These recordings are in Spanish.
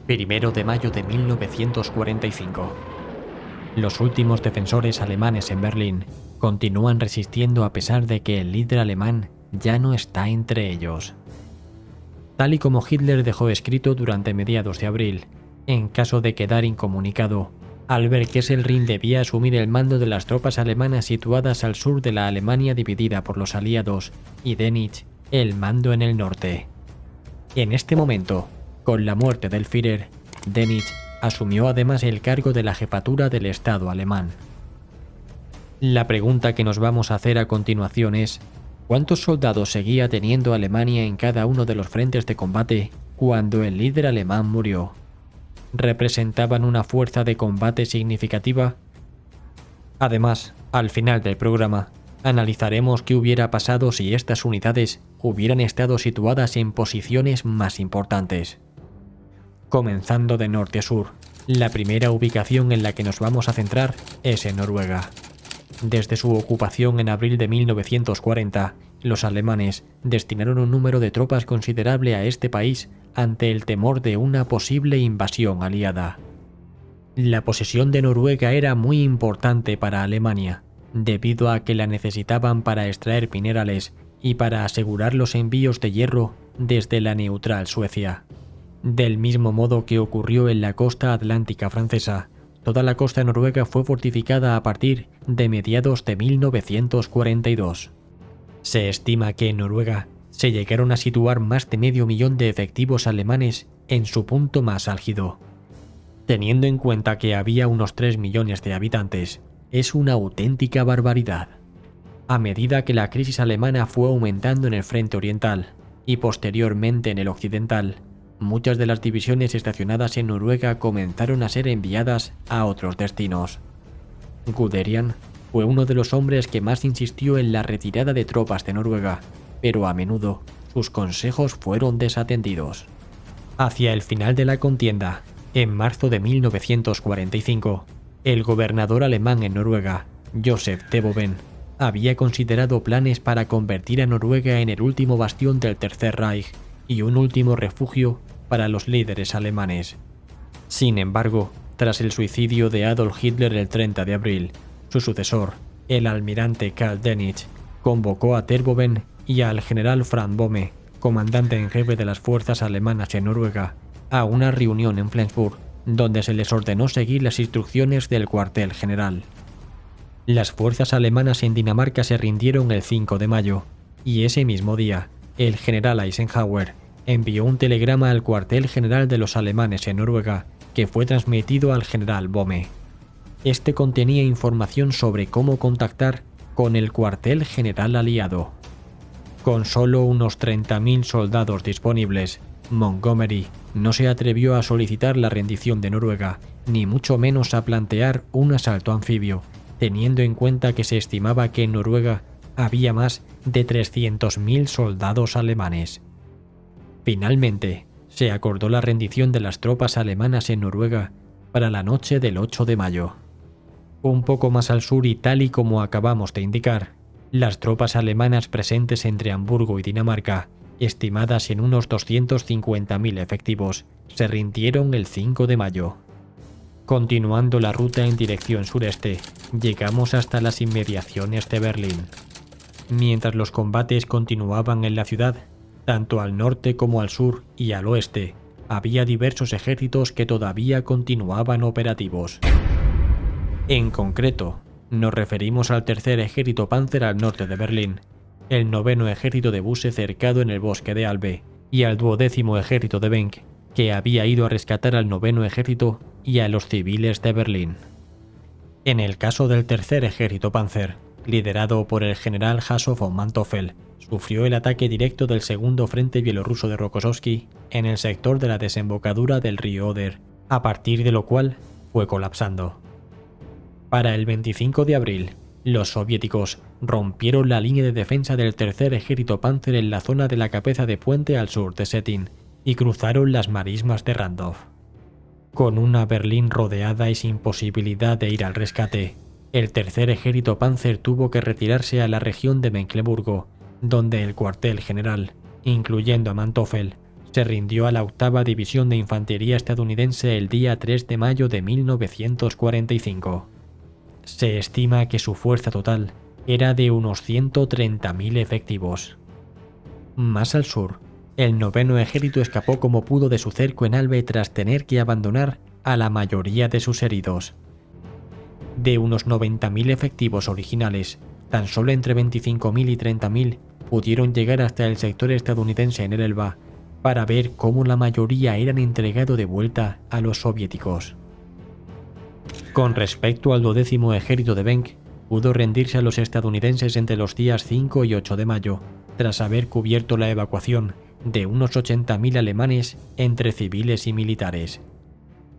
1 de mayo de 1945. Los últimos defensores alemanes en Berlín continúan resistiendo a pesar de que el líder alemán ya no está entre ellos. Tal y como Hitler dejó escrito durante mediados de abril, en caso de quedar incomunicado, Albert Kesselring debía asumir el mando de las tropas alemanas situadas al sur de la Alemania dividida por los aliados y Dönitz el mando en el norte. En este momento, con la muerte del Führer, Dönitz asumió además el cargo de la jefatura del Estado alemán. La pregunta que nos vamos a hacer a continuación es: ¿cuántos soldados seguía teniendo Alemania en cada uno de los frentes de combate cuando el líder alemán murió? ¿Representaban una fuerza de combate significativa? Además, al final del programa, analizaremos qué hubiera pasado si estas unidades hubieran estado situadas en posiciones más importantes. Comenzando de norte a sur, la primera ubicación en la que nos vamos a centrar es en Noruega. Desde su ocupación en abril de 1940, los alemanes destinaron un número de tropas considerable a este país ante el temor de una posible invasión aliada. La posesión de Noruega era muy importante para Alemania, debido a que la necesitaban para extraer minerales y para asegurar los envíos de hierro desde la neutral Suecia. Del mismo modo que ocurrió en la costa atlántica francesa, toda la costa noruega fue fortificada a partir de mediados de 1942. Se estima que en Noruega se llegaron a situar más de 500.000 de efectivos alemanes en su punto más álgido. Teniendo en cuenta que había unos 3 millones de habitantes, es una auténtica barbaridad. A medida que la crisis alemana fue aumentando en el frente oriental y posteriormente en el occidental, muchas de las divisiones estacionadas en Noruega comenzaron a ser enviadas a otros destinos. Guderian fue uno de los hombres que más insistió en la retirada de tropas de Noruega, pero a menudo sus consejos fueron desatendidos. Hacia el final de la contienda, en marzo de 1945, el gobernador alemán en Noruega, Joseph Terboven, había considerado planes para convertir a Noruega en el último bastión del Tercer Reich y un último refugio para los líderes alemanes. Sin embargo, tras el suicidio de Adolf Hitler el 30 de abril, su sucesor, el almirante Karl Dönitz, convocó a Terboven y al general Franz Böhme, comandante en jefe de las fuerzas alemanas en Noruega, a una reunión en Flensburg, donde se les ordenó seguir las instrucciones del cuartel general. Las fuerzas alemanas en Dinamarca se rindieron el 5 de mayo, y ese mismo día, el general Eisenhower envió un telegrama al cuartel general de los alemanes en Noruega, que fue transmitido al general Böhme. Este contenía información sobre cómo contactar con el cuartel general aliado. Con solo unos 30.000 soldados disponibles, Montgomery no se atrevió a solicitar la rendición de Noruega, ni mucho menos a plantear un asalto anfibio, teniendo en cuenta que se estimaba que en Noruega había más de 300.000 soldados alemanes. Finalmente, se acordó la rendición de las tropas alemanas en Noruega para la noche del 8 de mayo. Un poco más al sur y tal y como acabamos de indicar, las tropas alemanas presentes entre Hamburgo y Dinamarca, estimadas en unos 250.000 efectivos, se rindieron el 5 de mayo. Continuando la ruta en dirección sureste, llegamos hasta las inmediaciones de Berlín. Mientras los combates continuaban en la ciudad, tanto al norte como al sur y al oeste, había diversos ejércitos que todavía continuaban operativos. En concreto, nos referimos al tercer ejército Panzer al norte de Berlín, el 9º ejército de Busse cercado en el bosque de Albe, y al 12º ejército de Benck, que había ido a rescatar al 9º ejército y a los civiles de Berlín. En el caso del tercer ejército Panzer, liderado por el general Hasso von Manteuffel, sufrió el ataque directo del segundo frente bielorruso de Rokossovski en el sector de la desembocadura del río Oder, a partir de lo cual fue colapsando. Para el 25 de abril, los soviéticos rompieron la línea de defensa del tercer ejército Panzer en la zona de la cabeza de puente al sur de Stettin y cruzaron las marismas de Randolph. Con una Berlín rodeada y sin posibilidad de ir al rescate, el tercer ejército Panzer tuvo que retirarse a la región de Mecklemburgo, donde el cuartel general, incluyendo a Manteuffel, Se rindió a la 8ª División de Infantería estadounidense el día 3 de mayo de 1945. Se estima que su fuerza total era de unos 130.000 efectivos. Más al sur, el 9º Ejército escapó como pudo de su cerco en Albe tras tener que abandonar a la mayoría de sus heridos. De unos 90.000 efectivos originales, tan solo entre 25.000 y 30.000 pudieron llegar hasta el sector estadounidense en el Elba para ver cómo la mayoría eran entregados de vuelta a los soviéticos. Con respecto al 12º Ejército de Benck, pudo rendirse a los estadounidenses entre los días 5 y 8 de mayo, tras haber cubierto la evacuación de unos 80.000 alemanes entre civiles y militares.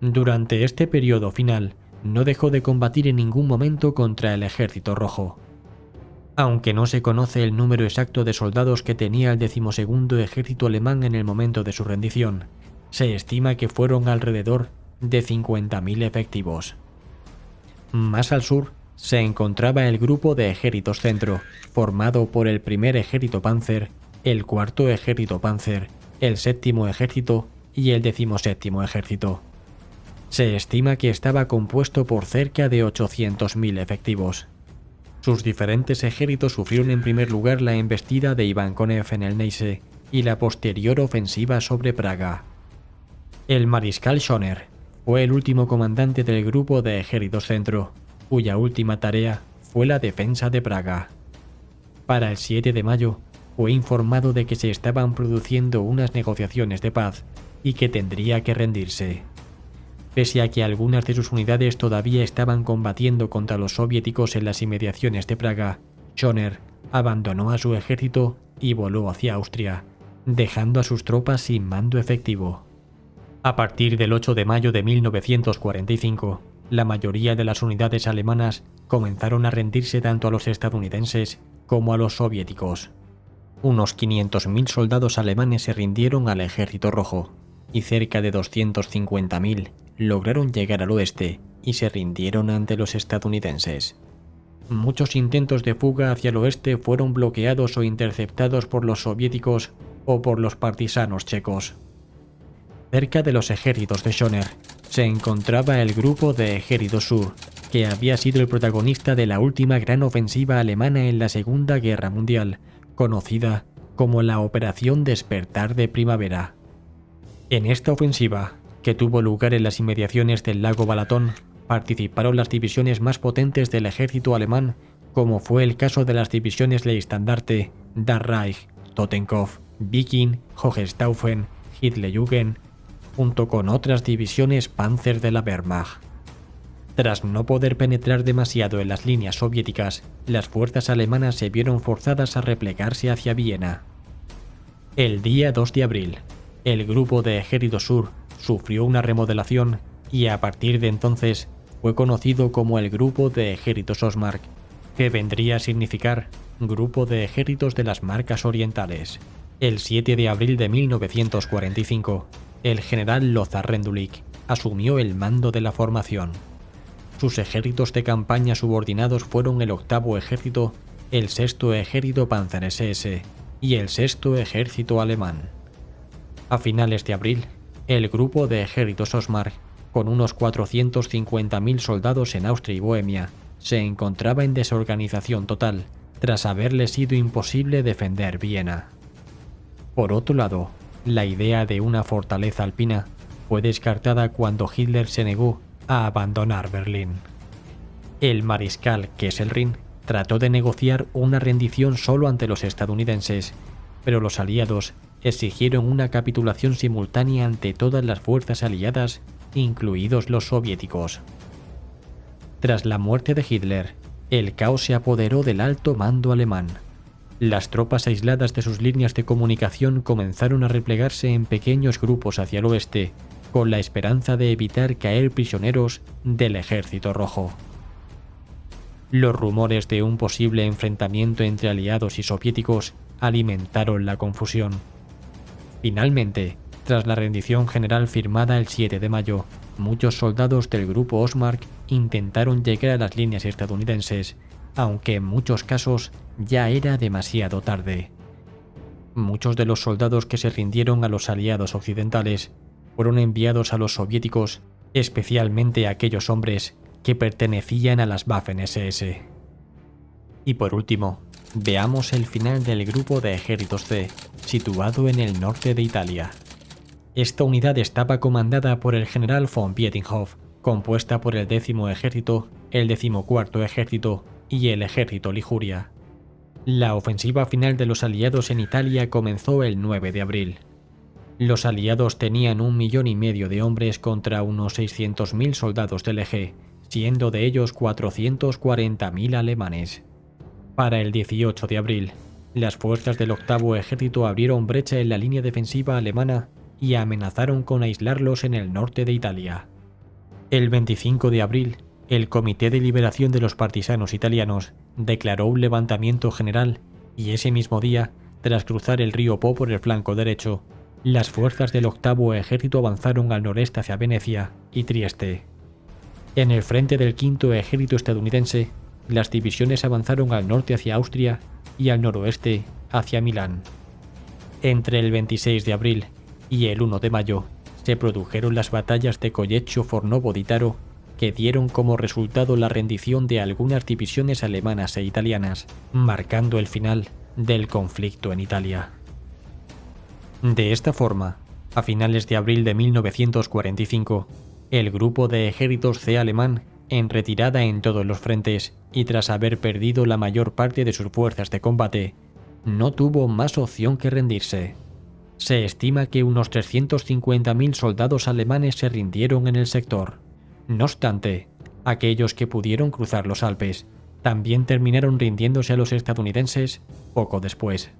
Durante este periodo final, no dejó de combatir en ningún momento contra el Ejército Rojo. Aunque no se conoce el número exacto de soldados que tenía el 12º Ejército alemán en el momento de su rendición, se estima que fueron alrededor de 50.000 efectivos. Más al sur se encontraba el Grupo de Ejércitos Centro, formado por el 1er Ejército Panzer, el 4º Ejército Panzer, el 7º Ejército y el 17º Ejército. Se estima que estaba compuesto por cerca de 800.000 efectivos. Sus diferentes ejércitos sufrieron en primer lugar la embestida de Iván Konev en el Neisse y la posterior ofensiva sobre Praga. El mariscal Schoner fue el último comandante del Grupo de Ejércitos Centro, cuya última tarea fue la defensa de Praga. Para el 7 de mayo, fue informado de que se estaban produciendo unas negociaciones de paz y que tendría que rendirse. Pese a que algunas de sus unidades todavía estaban combatiendo contra los soviéticos en las inmediaciones de Praga, Schoner abandonó a su ejército y voló hacia Austria, dejando a sus tropas sin mando efectivo. A partir del 8 de mayo de 1945, la mayoría de las unidades alemanas comenzaron a rendirse tanto a los estadounidenses como a los soviéticos. Unos 500.000 soldados alemanes se rindieron al Ejército Rojo y cerca de 250.000 lograron llegar al oeste y se rindieron ante los estadounidenses. Muchos intentos de fuga hacia el oeste fueron bloqueados o interceptados por los soviéticos o por los partisanos checos. Cerca de los ejércitos de Schoner se encontraba el Grupo de Ejército Sur, que había sido el protagonista de la última gran ofensiva alemana en la Segunda Guerra Mundial, conocida como la Operación Despertar de Primavera. En esta ofensiva, que tuvo lugar en las inmediaciones del lago Balatón, participaron las divisiones más potentes del ejército alemán, como fue el caso de las divisiones Leistandarte, Das Reich, Totenkopf, Viking, Hohenstaufen, Hitlerjugend, junto con otras divisiones Panzer de la Wehrmacht. Tras no poder penetrar demasiado en las líneas soviéticas, las fuerzas alemanas se vieron forzadas a replegarse hacia Viena. El día 2 de abril, el Grupo de Ejército Sur sufrió una remodelación y a partir de entonces fue conocido como el Grupo de Ejércitos Ostmark, que vendría a significar Grupo de Ejércitos de las Marcas Orientales. El 7 de abril de 1945, el general Lothar Rendulic asumió el mando de la formación. Sus ejércitos de campaña subordinados fueron el 8º Ejército, el 6º Ejército Panzer SS y el 6º Ejército Alemán. A finales de abril, el Grupo de Ejércitos Ostmark, con unos 450.000 soldados en Austria y Bohemia, se encontraba en desorganización total, tras haberle sido imposible defender Viena. Por otro lado, la idea de una fortaleza alpina fue descartada cuando Hitler se negó a abandonar Berlín. El mariscal Kesselring trató de negociar una rendición solo ante los estadounidenses, pero los aliados exigieron una capitulación simultánea ante todas las fuerzas aliadas, incluidos los soviéticos. Tras la muerte de Hitler, el caos se apoderó del alto mando alemán. Las tropas aisladas de sus líneas de comunicación comenzaron a replegarse en pequeños grupos hacia el oeste, con la esperanza de evitar caer prisioneros del Ejército Rojo. Los rumores de un posible enfrentamiento entre aliados y soviéticos alimentaron la confusión. Finalmente, tras la rendición general firmada el 7 de mayo, muchos soldados del Grupo Ostmark intentaron llegar a las líneas estadounidenses, aunque en muchos casos ya era demasiado tarde. Muchos de los soldados que se rindieron a los aliados occidentales fueron enviados a los soviéticos, especialmente aquellos hombres que pertenecían a las Waffen-SS. Y por último, veamos el final del grupo de ejércitos C, situado en el norte de Italia. Esta unidad estaba comandada por el general von Vietinghoff, compuesta por el 10º ejército, el 14º ejército y el ejército Liguria. La ofensiva final de los aliados en Italia comenzó el 9 de abril. Los aliados tenían 1,5 millones de hombres contra unos 600.000 soldados del eje, siendo de ellos 440.000 alemanes. Para el 18 de abril, las fuerzas del 8º ejército abrieron brecha en la línea defensiva alemana y amenazaron con aislarlos en el norte de Italia. El 25 de abril, el Comité de Liberación de los Partisanos Italianos declaró un levantamiento general y ese mismo día, tras cruzar el río Po por el flanco derecho, las fuerzas del 8º ejército avanzaron al noreste hacia Venecia y Trieste. En el frente del 5º ejército estadounidense, las divisiones avanzaron al norte hacia Austria y al noroeste hacia Milán. Entre el 26 de abril y el 1 de mayo se produjeron las batallas de Colleccio Fornovo di Taro, que dieron como resultado la rendición de algunas divisiones alemanas e italianas, marcando el final del conflicto en Italia. De esta forma, a finales de abril de 1945, el grupo de ejércitos C alemán, en retirada en todos los frentes y tras haber perdido la mayor parte de sus fuerzas de combate, no tuvo más opción que rendirse. Se estima que unos 350.000 soldados alemanes se rindieron en el sector. No obstante, aquellos que pudieron cruzar los Alpes también terminaron rindiéndose a los estadounidenses poco después.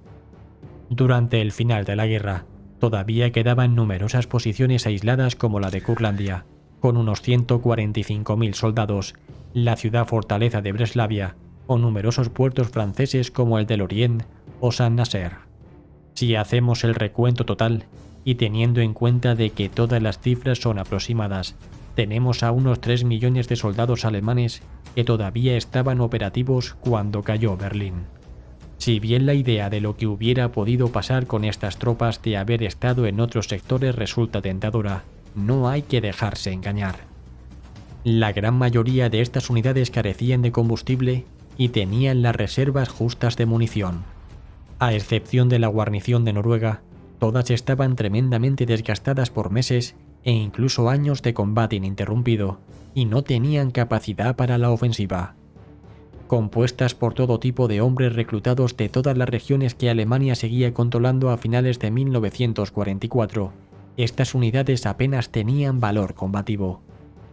Durante el final de la guerra, todavía quedaban numerosas posiciones aisladas como la de Curlandia, con unos 145.000 soldados, la ciudad fortaleza de Breslavia o numerosos puertos franceses como el de Lorient o Saint-Nazaire. Si hacemos el recuento total, y teniendo en cuenta de que todas las cifras son aproximadas, tenemos a unos 3 millones de soldados alemanes que todavía estaban operativos cuando cayó Berlín. Si bien la idea de lo que hubiera podido pasar con estas tropas de haber estado en otros sectores resulta tentadora, no hay que dejarse engañar. La gran mayoría de estas unidades carecían de combustible y tenían las reservas justas de munición. A excepción de la guarnición de Noruega, todas estaban tremendamente desgastadas por meses e incluso años de combate ininterrumpido, y no tenían capacidad para la ofensiva. Compuestas por todo tipo de hombres reclutados de todas las regiones que Alemania seguía controlando a finales de 1944, estas unidades apenas tenían valor combativo.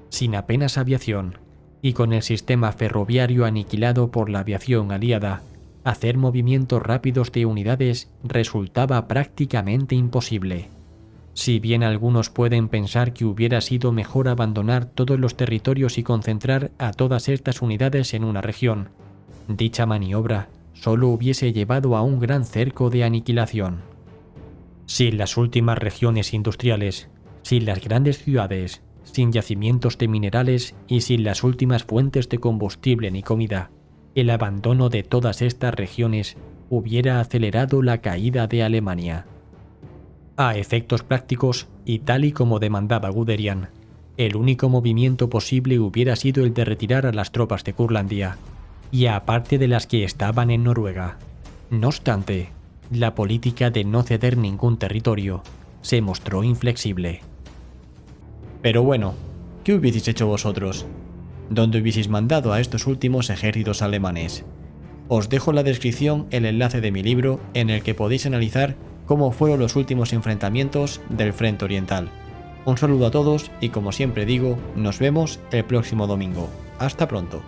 Sin apenas aviación, y con el sistema ferroviario aniquilado por la aviación aliada, hacer movimientos rápidos de unidades resultaba prácticamente imposible. Si bien algunos pueden pensar que hubiera sido mejor abandonar todos los territorios y concentrar a todas estas unidades en una región, dicha maniobra solo hubiese llevado a un gran cerco de aniquilación. Sin las últimas regiones industriales, sin las grandes ciudades, sin yacimientos de minerales y sin las últimas fuentes de combustible ni comida, el abandono de todas estas regiones hubiera acelerado la caída de Alemania. A efectos prácticos, y tal y como demandaba Guderian, el único movimiento posible hubiera sido el de retirar a las tropas de Curlandia, y aparte de las que estaban en Noruega. No obstante, la política de no ceder ningún territorio se mostró inflexible. Pero bueno, ¿qué hubieseis hecho vosotros? ¿Dónde hubieseis mandado a estos últimos ejércitos alemanes? Os dejo en la descripción el enlace de mi libro en el que podéis analizar cómo fueron los últimos enfrentamientos del Frente Oriental. Un saludo a todos y como siempre digo, nos vemos el próximo domingo. Hasta pronto.